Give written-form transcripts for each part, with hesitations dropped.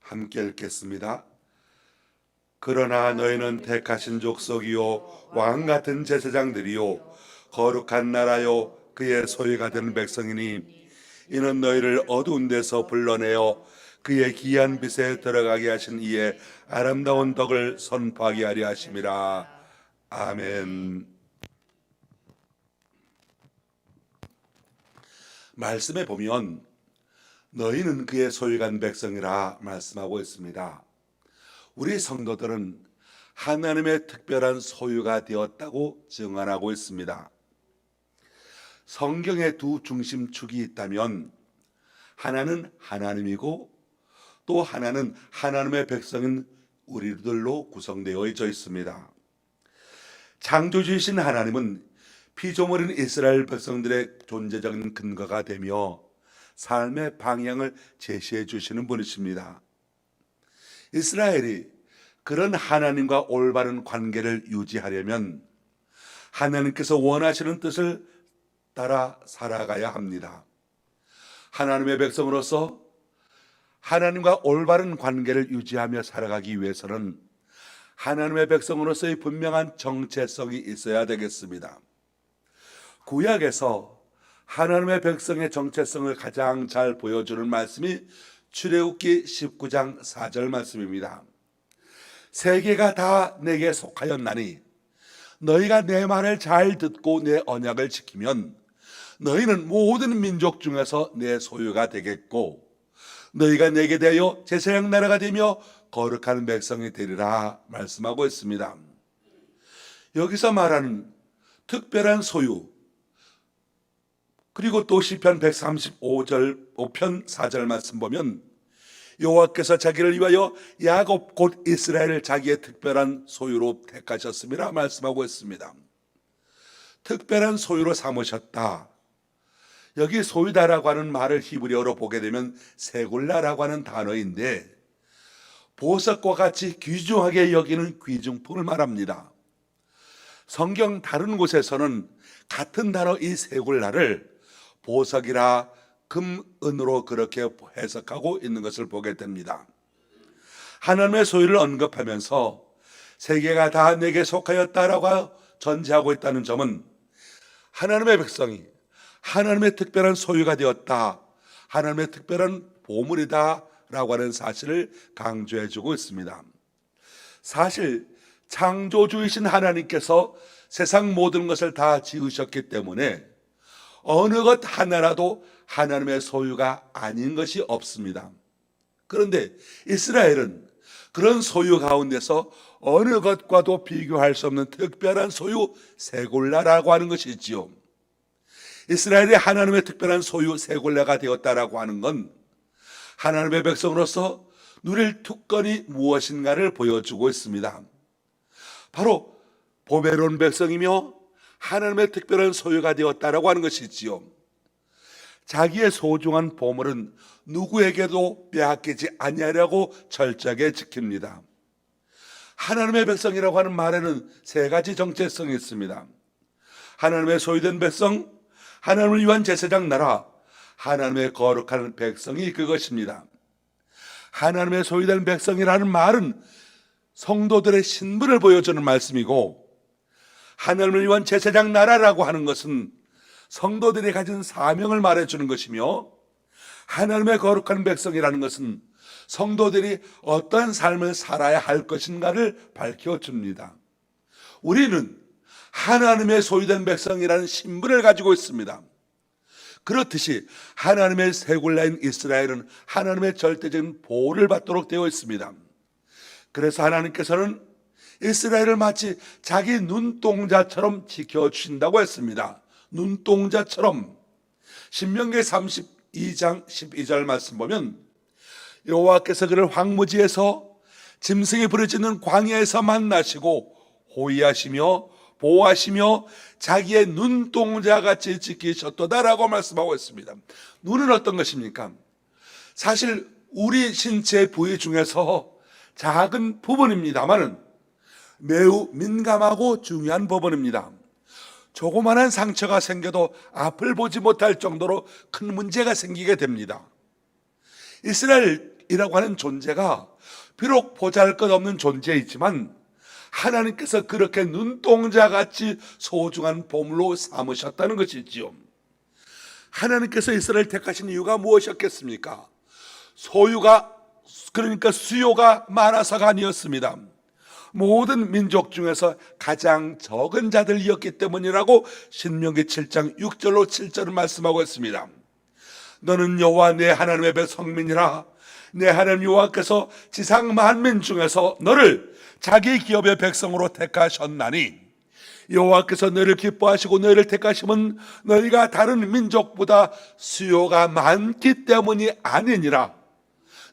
함께 읽겠습니다. 그러나 너희는 택하신 족속이요 왕 같은 제사장들이요 거룩한 나라요 그의 소유가 된 백성이니 이는 너희를 어두운 데서 불러내어 그의 귀한 빛에 들어가게 하신 이의 아름다운 덕을 선포하게 하려 하심이라. 아멘. 말씀에 보면 너희는 그의 소유간 백성이라 말씀하고 있습니다. 우리 성도들은 하나님의 특별한 소유가 되었다고 증언하고 있습니다. 성경에 두 중심축이 있다면 하나는 하나님이고 또 하나는 하나님의 백성인 우리들로 구성되어 있습니다. 창조주이신 하나님은 피조물인 이스라엘 백성들의 존재적인 근거가 되며 삶의 방향을 제시해 주시는 분이십니다. 이스라엘이 그런 하나님과 올바른 관계를 유지하려면 하나님께서 원하시는 뜻을 따라 살아가야 합니다. 하나님의 백성으로서 하나님과 올바른 관계를 유지하며 살아가기 위해서는 하나님의 백성으로서의 분명한 정체성이 있어야 되겠습니다. 구약에서 하나님의 백성의 정체성을 가장 잘 보여주는 말씀이 출애굽기 19장 4절 말씀입니다. 세계가 다 내게 속하였나니 너희가 내 말을 잘 듣고 내 언약을 지키면 너희는 모든 민족 중에서 내 소유가 되겠고 너희가 내게 대하여 제사장 나라가 되며 거룩한 백성이 되리라 말씀하고 있습니다. 여기서 말하는 특별한 소유, 그리고 또 시편 135절 5편 4절 말씀 보면 여호와께서 자기를 위하여 야곱 곧 이스라엘을 자기의 특별한 소유로 택하셨음이라 말씀하고 있습니다. 특별한 소유로 삼으셨다. 여기 소유다라고 하는 말을 히브리어로 보게 되면 세굴라라고 하는 단어인데 보석과 같이 귀중하게 여기는 귀중품을 말합니다. 성경 다른 곳에서는 같은 단어 이 세굴라를 보석이라 금, 은으로 그렇게 해석하고 있는 것을 보게 됩니다. 하나님의 소유를 언급하면서 세계가 다 내게 속하였다라고 전제하고 있다는 점은 하나님의 백성이 하나님의 특별한 소유가 되었다, 하나님의 특별한 보물이다 라고 하는 사실을 강조해 주고 있습니다. 사실 창조주이신 하나님께서 세상 모든 것을 다 지으셨기 때문에 어느 것 하나라도 하나님의 소유가 아닌 것이 없습니다. 그런데 이스라엘은 그런 소유 가운데서 어느 것과도 비교할 수 없는 특별한 소유 세골라라고 하는 것이지요. 이스라엘이 하나님의 특별한 소유 세골라가 되었다라고 하는 건 하나님의 백성으로서 누릴 특권이 무엇인가를 보여주고 있습니다. 바로 보배로운 백성이며 하나님의 특별한 소유가 되었다라고 하는 것이지요. 자기의 소중한 보물은 누구에게도 빼앗기지 아니하려고 철저하게 지킵니다. 하나님의 백성이라고 하는 말에는 세 가지 정체성이 있습니다. 하나님의 소유된 백성, 하나님을 위한 제사장 나라, 하나님의 거룩한 백성이 그것입니다. 하나님의 소유된 백성이라는 말은 성도들의 신분을 보여주는 말씀이고, 하나님을 위한 제사장 나라라고 하는 것은 성도들이 가진 사명을 말해주는 것이며, 하나님의 거룩한 백성이라는 것은 성도들이 어떠한 삶을 살아야 할 것인가를 밝혀줍니다. 우리는 하나님의 소유된 백성이라는 신분을 가지고 있습니다. 그렇듯이 하나님의 세굴라인 이스라엘은 하나님의 절대적인 보호를 받도록 되어 있습니다. 그래서 하나님께서는 이스라엘을 마치 자기 눈동자처럼 지켜주신다고 했습니다. 눈동자처럼. 신명기 32장 12절 말씀 보면 여호와께서 그를 황무지에서 짐승이 부르짖는 광야에서 만나시고 호위하시며 보호하시며 자기의 눈동자같이 지키셨도다라고 말씀하고 있습니다. 눈은 어떤 것입니까? 사실 우리 신체 부위 중에서 작은 부분입니다만은 매우 민감하고 중요한 부분입니다. 조그만한 상처가 생겨도 앞을 보지 못할 정도로 큰 문제가 생기게 됩니다. 이스라엘 민족이라고 하는 존재가 비록 보잘것없는 존재이지만 하나님께서 그렇게 눈동자같이 소중한 보물로 삼으셨다는 것이지요. 하나님께서 이스라엘을 택하신 이유가 무엇이었겠습니까? 그러니까 수요가 많아서가 아니었습니다. 모든 민족 중에서 가장 적은 자들이었기 때문이라고 신명기 7장 6절로 7절을 말씀하고 있습니다. 너는 여호와 내 하나님의 백성민이라. 내 하나님 여호와께서 지상 만민 중에서 너를 자기 기업의 백성으로 택하셨나니 여호와께서 너를 기뻐하시고 너희를 택하심은 너희가 다른 민족보다 수요가 많기 때문이 아니니라.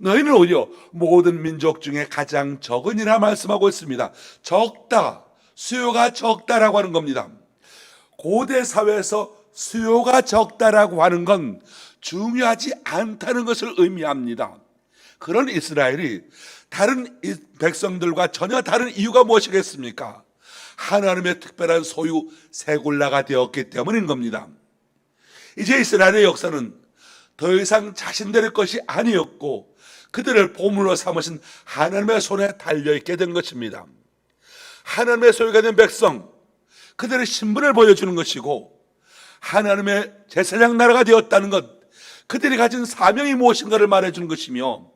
너희는 오히려 모든 민족 중에 가장 적으니라 말씀하고 있습니다. 적다, 수요가 적다라고 하는 겁니다. 고대 사회에서 수요가 적다라고 하는 건 중요하지 않다는 것을 의미합니다. 그런 이스라엘이 다른 백성들과 전혀 다른 이유가 무엇이겠습니까? 하나님의 특별한 소유 세굴라가 되었기 때문인 겁니다. 이제 이스라엘의 역사는 더 이상 자신들의 것이 아니었고 그들을 보물로 삼으신 하나님의 손에 달려있게 된 것입니다. 하나님의 소유가 된 백성, 그들의 신분을 보여주는 것이고 하나님의 제사장 나라가 되었다는 것, 그들이 가진 사명이 무엇인가를 말해주는 것이며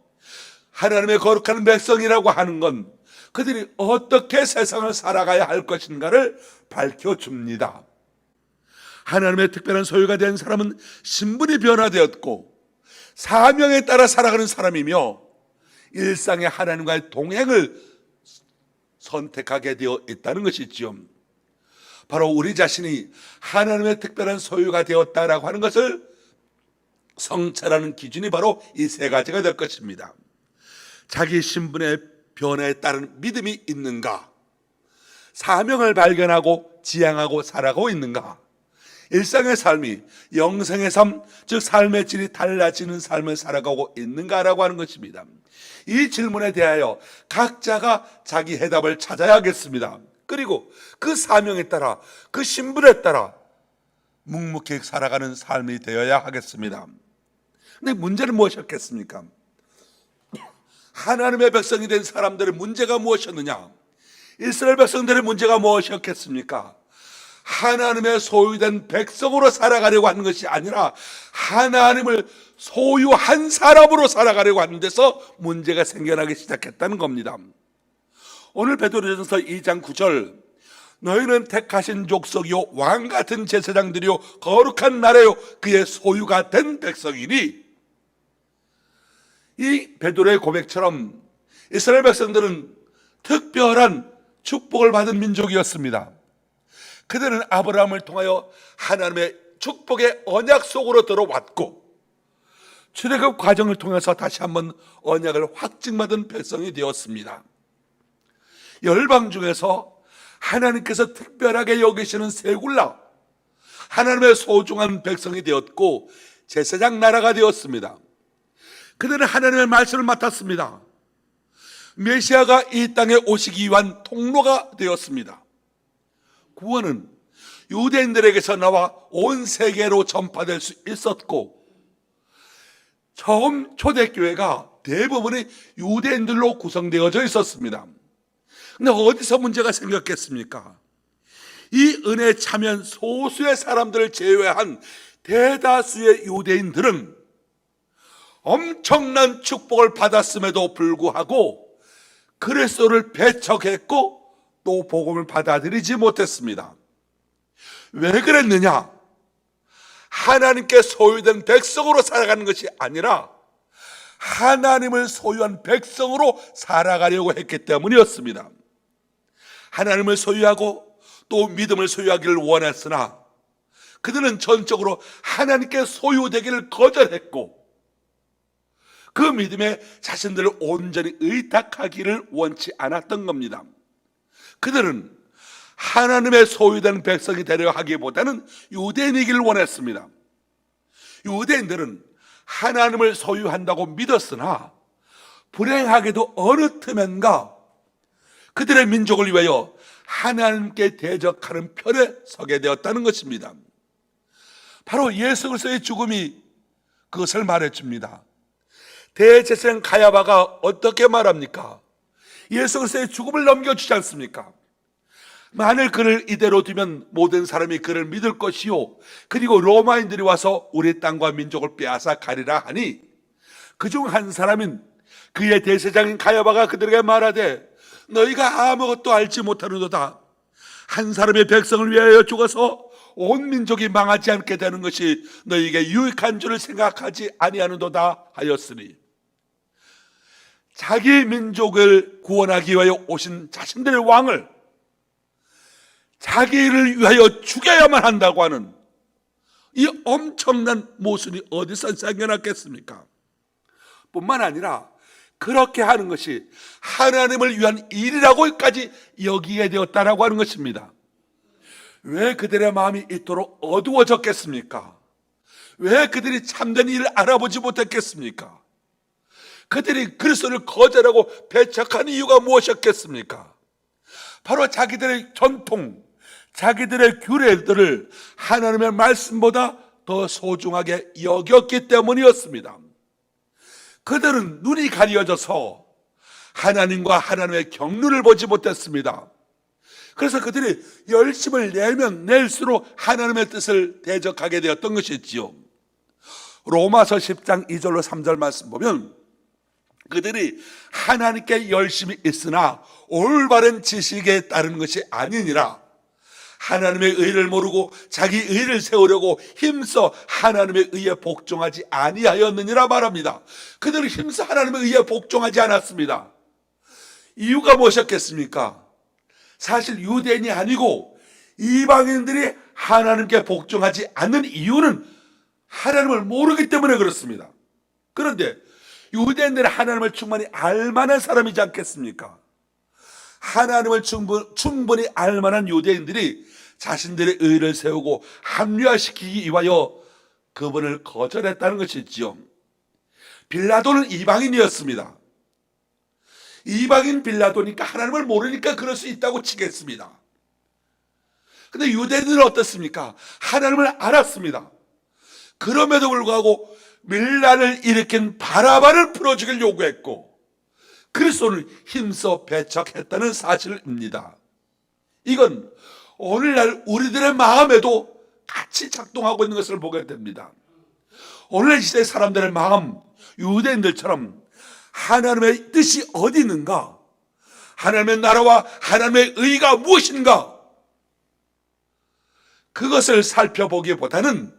하나님의 거룩한 백성이라고 하는 건 그들이 어떻게 세상을 살아가야 할 것인가를 밝혀줍니다. 하나님의 특별한 소유가 된 사람은 신분이 변화되었고 사명에 따라 살아가는 사람이며 일상의 하나님과의 동행을 선택하게 되어 있다는 것이지요. 바로 우리 자신이 하나님의 특별한 소유가 되었다라고 하는 것을 성찰하는 기준이 바로 이 세 가지가 될 것입니다. 자기 신분의 변화에 따른 믿음이 있는가? 사명을 발견하고 지향하고 살아가고 있는가? 일상의 삶이 영생의 삶, 즉 삶의 질이 달라지는 삶을 살아가고 있는가라고 하는 것입니다. 이 질문에 대하여 각자가 자기 해답을 찾아야 하겠습니다. 그리고 그 사명에 따라 그 신분에 따라 묵묵히 살아가는 삶이 되어야 하겠습니다. 근데 문제는 무엇이었겠습니까? 하나님의 백성이 된 사람들의 문제가 무엇이었느냐? 이스라엘 백성들의 문제가 무엇이었겠습니까? 하나님의 소유된 백성으로 살아가려고 하는 것이 아니라 하나님을 소유한 사람으로 살아가려고 하는 데서 문제가 생겨나기 시작했다는 겁니다. 오늘 베드로전서 2장 9절, 너희는 택하신 족속이요 왕같은 제사장들이요 거룩한 나라요 그의 소유가 된 백성이니, 이 베드로의 고백처럼 이스라엘 백성들은 특별한 축복을 받은 민족이었습니다. 그들은 아브라함을 통하여 하나님의 축복의 언약 속으로 들어왔고 출애굽 과정을 통해서 다시 한번 언약을 확증받은 백성이 되었습니다. 열방 중에서 하나님께서 특별하게 여기시는 세굴라, 하나님의 소중한 백성이 되었고 제사장 나라가 되었습니다. 그들은 하나님의 말씀을 맡았습니다. 메시아가 이 땅에 오시기 위한 통로가 되었습니다. 구원은 유대인들에게서 나와 온 세계로 전파될 수 있었고 처음 초대교회가 대부분이 유대인들로 구성되어져 있었습니다. 근데 어디서 문제가 생겼겠습니까? 이 은혜에 참여한 소수의 사람들을 제외한 대다수의 유대인들은 엄청난 축복을 받았음에도 불구하고 그리스도를 배척했고 또 복음을 받아들이지 못했습니다. 왜 그랬느냐? 하나님께 소유된 백성으로 살아가는 것이 아니라 하나님을 소유한 백성으로 살아가려고 했기 때문이었습니다. 하나님을 소유하고 또 믿음을 소유하기를 원했으나 그들은 전적으로 하나님께 소유되기를 거절했고 그 믿음에 자신들을 온전히 의탁하기를 원치 않았던 겁니다. 그들은 하나님의 소유된 백성이 되려 하기보다는 유대인이기를 원했습니다. 유대인들은 하나님을 소유한다고 믿었으나 불행하게도 어느 틈엔가 그들의 민족을 위하여 하나님께 대적하는 편에 서게 되었다는 것입니다. 바로 예수 그리스도의 죽음이 그것을 말해줍니다. 대제사장 가야바가 어떻게 말합니까? 예수 그리스도의 죽음을 넘겨주지 않습니까? 만일 그를 이대로 두면 모든 사람이 그를 믿을 것이요, 그리고 로마인들이 와서 우리 땅과 민족을 빼앗아 가리라 하니, 그중 한 사람인 그의 대제사장인 가야바가 그들에게 말하되, 너희가 아무것도 알지 못하는도다. 한 사람의 백성을 위하여 죽어서 온 민족이 망하지 않게 되는 것이 너희에게 유익한 줄을 생각하지 아니하는도다 하였으니, 자기 민족을 구원하기 위하여 오신 자신들의 왕을 자기를 위하여 죽여야만 한다고 하는 이 엄청난 모순이 어디서 생겨났겠습니까? 뿐만 아니라 그렇게 하는 것이 하나님을 위한 일이라고까지 여기게 되었다라고 하는 것입니다. 왜 그들의 마음이 이토록 어두워졌겠습니까? 왜 그들이 참된 일을 알아보지 못했겠습니까? 그들이 그리스도를 거절하고 배척한 이유가 무엇이었겠습니까? 바로 자기들의 전통, 자기들의 규례들을 하나님의 말씀보다 더 소중하게 여겼기 때문이었습니다. 그들은 눈이 가려져서 하나님과 하나님의 경륜을 보지 못했습니다. 그래서 그들이 열심을 내면 낼수록 하나님의 뜻을 대적하게 되었던 것이지요. 로마서 10장 2절로 3절 말씀 보면, 그들이 하나님께 열심히 있으나 올바른 지식에 따르는 것이 아니니라, 하나님의 의를 모르고 자기 의를 세우려고 힘써 하나님의 의에 복종하지 아니하였느니라 말합니다. 그들은 힘써 하나님의 의에 복종하지 않았습니다. 이유가 무엇이었겠습니까? 사실 유대인이 아니고 이방인들이 하나님께 복종하지 않는 이유는 하나님을 모르기 때문에 그렇습니다. 그런데 유대인들은 하나님을 충분히 알만한 사람이지 않겠습니까? 하나님을 충분히 알만한 유대인들이 자신들의 의를 세우고 합리화시키기 위하여 그분을 거절했다는 것이지요. 빌라도는 이방인이었습니다. 이방인 빌라도니까 하나님을 모르니까 그럴 수 있다고 치겠습니다. 그런데 유대인들은 어떻습니까? 하나님을 알았습니다. 그럼에도 불구하고 밀란을 일으킨 바라바를 풀어주길 요구했고 그리스도를 힘써 배척했다는 사실입니다. 이건 오늘날 우리들의 마음에도 같이 작동하고 있는 것을 보게 됩니다. 오늘날 시대 사람들의 마음, 유대인들처럼 하나님의 뜻이 어디 있는가, 하나님의 나라와 하나님의 의가 무엇인가, 그것을 살펴보기보다는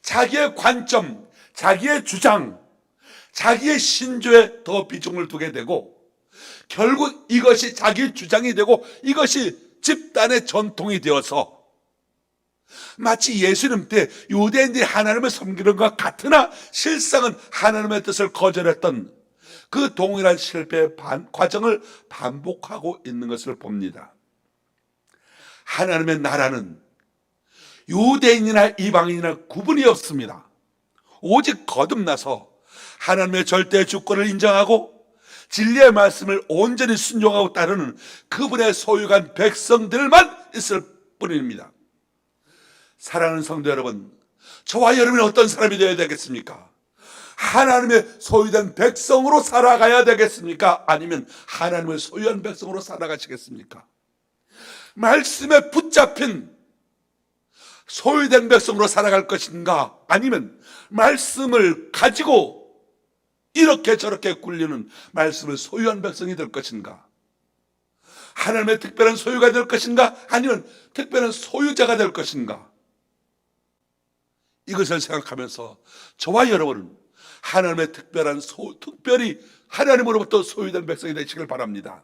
자기의 관점, 자기의 주장, 자기의 신조에 더 비중을 두게 되고, 결국 이것이 자기 주장이 되고 이것이 집단의 전통이 되어서 마치 예수님 때 유대인들이 하나님을 섬기는 것 같으나 실상은 하나님의 뜻을 거절했던 그 동일한 실패의 과정을 반복하고 있는 것을 봅니다. 하나님의 나라는 유대인이나 이방인이나 구분이 없습니다. 오직 거듭나서 하나님의 절대 주권을 인정하고 진리의 말씀을 온전히 순종하고 따르는 그분의 소유한 백성들만 있을 뿐입니다. 사랑하는 성도 여러분, 저와 여러분이 어떤 사람이 되어야 되겠습니까? 하나님의 소유된 백성으로 살아가야 되겠습니까? 아니면 하나님의 소유한 백성으로 살아가시겠습니까? 말씀에 붙잡힌 소유된 백성으로 살아갈 것인가? 아니면 말씀을 가지고 이렇게 저렇게 굴리는 말씀을 소유한 백성이 될 것인가? 하나님의 특별한 소유가 될 것인가? 아니면 특별한 소유자가 될 것인가? 이것을 생각하면서 저와 여러분은 하나님의 특별히 하나님으로부터 소유된 백성이 되시길 바랍니다.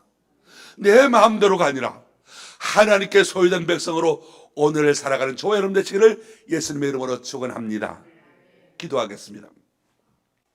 내 마음대로가 아니라 하나님께 소유된 백성으로 오늘을 살아가는 저와 여러분 되시기를 예수님의 이름으로 축원합니다. 기도하겠습니다.